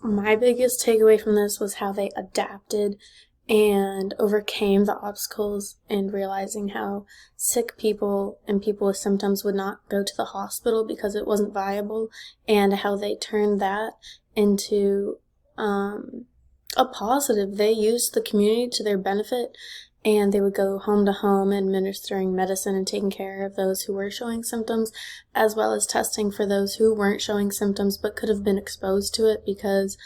my biggest takeaway from this was how they adapted and overcame the obstacles and realizing how sick people and people with symptoms would not go to the hospital because it wasn't viable, and how they turned that into a positive. They used the community to their benefit, and they would go home to home administering medicine and taking care of those who were showing symptoms, as well as testing for those who weren't showing symptoms but could have been exposed to it because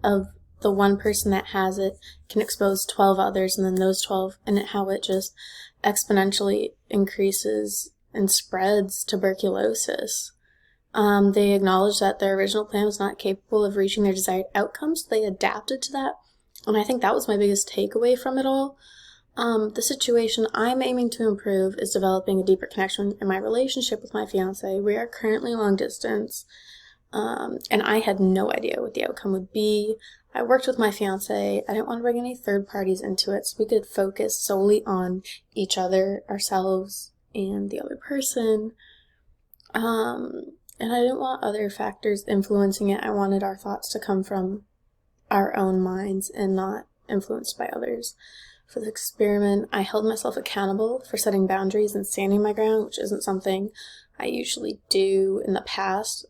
of the one person that has it can expose 12 others, and then those 12, and how it just exponentially increases and spreads tuberculosis. They acknowledged that their original plan was not capable of reaching their desired outcomes. They adapted to that, and I think that was my biggest takeaway from it all. The situation I'm aiming to improve is developing a deeper connection in my relationship with my fiance. We are currently long distance, and I had no idea what the outcome would be. I worked with my fiance. I didn't want to bring any third parties into it, so we could focus solely on each other, ourselves, and the other person. And I didn't want other factors influencing it. I wanted our thoughts to come from our own minds and not influenced by others. For the experiment, I held myself accountable for setting boundaries and standing my ground, which isn't something I usually do in the past.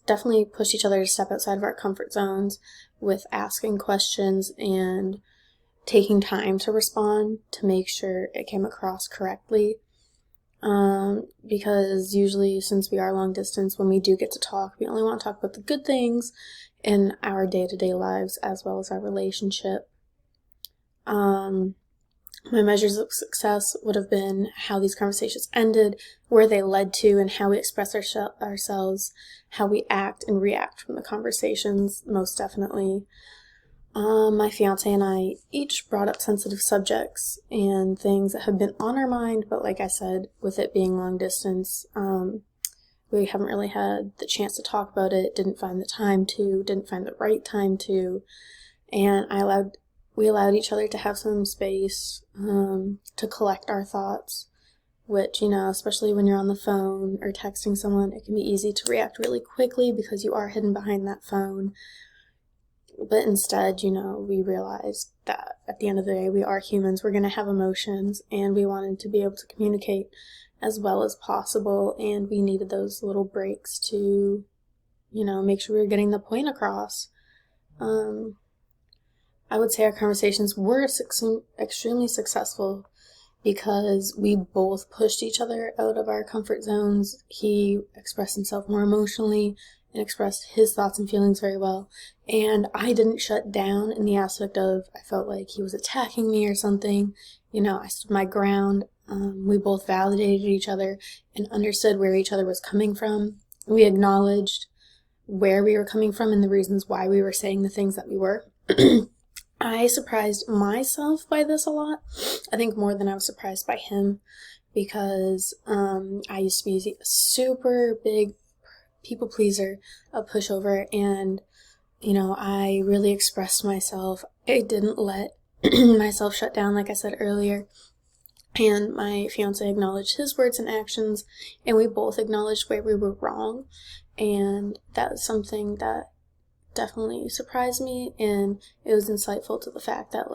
Definitely pushed each other to step outside of our comfort zones with asking questions and taking time to respond to make sure it came across correctly. Because usually, since we are long distance, when we do get to talk, we only want to talk about the good things in our day-to-day lives as well as our relationship. My measures of success would have been how these conversations ended, where they led to, and how we express ourselves, how we act and react from the conversations, most definitely. My fiance and I each brought up sensitive subjects and things that have been on our mind, but like I said, with it being long distance, we haven't really had the chance to talk about it, didn't find the right time to, and we allowed each other to have some space to collect our thoughts, which, especially when you're on the phone or texting someone, it can be easy to react really quickly because you are hidden behind that phone. But instead, we realized that at the end of the day, we are humans, we're going to have emotions, and we wanted to be able to communicate as well as possible, and we needed those little breaks to, make sure we were getting the point across. I would say our conversations were extremely successful because we both pushed each other out of our comfort zones. He expressed himself more emotionally and expressed his thoughts and feelings very well. And I didn't shut down in the aspect of I felt like he was attacking me or something. I stood my ground. We both validated each other and understood where each other was coming from. We acknowledged where we were coming from and the reasons why we were saying the things that we were. I surprised myself by this a lot. I think more than I was surprised by him, because I used to be a super big people pleaser, a pushover, and I really expressed myself. I didn't let myself shut down, like I said earlier. And my fiance acknowledged his words and actions, and we both acknowledged where we were wrong. And that was something that definitely surprised me, and it was insightful to the fact that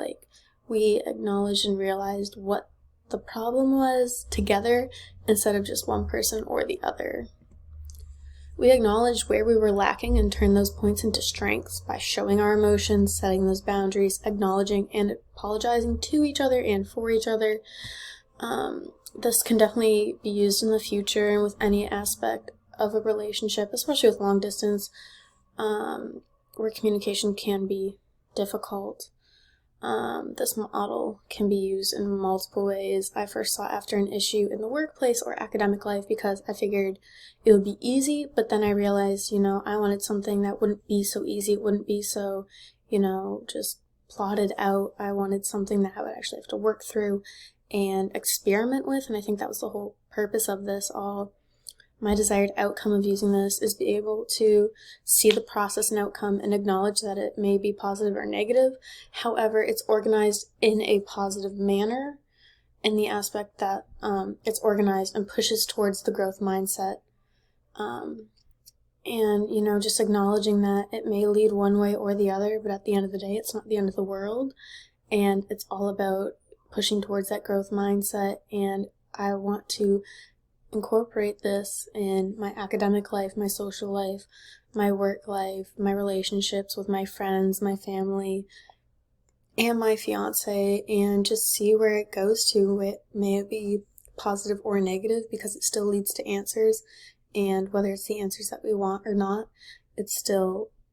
we acknowledged and realized what the problem was together instead of just one person or the other. We acknowledged where we were lacking and turned those points into strengths by showing our emotions, setting those boundaries, acknowledging and apologizing to each other and for each other. This can definitely be used in the future and with any aspect of a relationship, especially with long distance, where communication can be difficult. This model can be used in multiple ways. I first saw after an issue in the workplace or academic life because I figured it would be easy, but then I realized, I wanted something that wouldn't be so easy. It wouldn't be so, just plotted out. I wanted something that I would actually have to work through and experiment with, and I think that was the whole purpose of this all. My desired outcome of using this is be able to see the process and outcome and acknowledge that it may be positive or negative. However, it's organized in a positive manner in the aspect that it's organized and pushes towards the growth mindset. And, you know, just acknowledging that it may lead one way or the other, but at the end of the day, it's not the end of the world. And it's all about pushing towards that growth mindset. And I want to incorporate this in my academic life, my social life, my work life, my relationships with my friends, my family, and my fiance, and just see where it goes to. It may be positive or negative, because it still leads to answers, and whether it's the answers that we want or not, it's still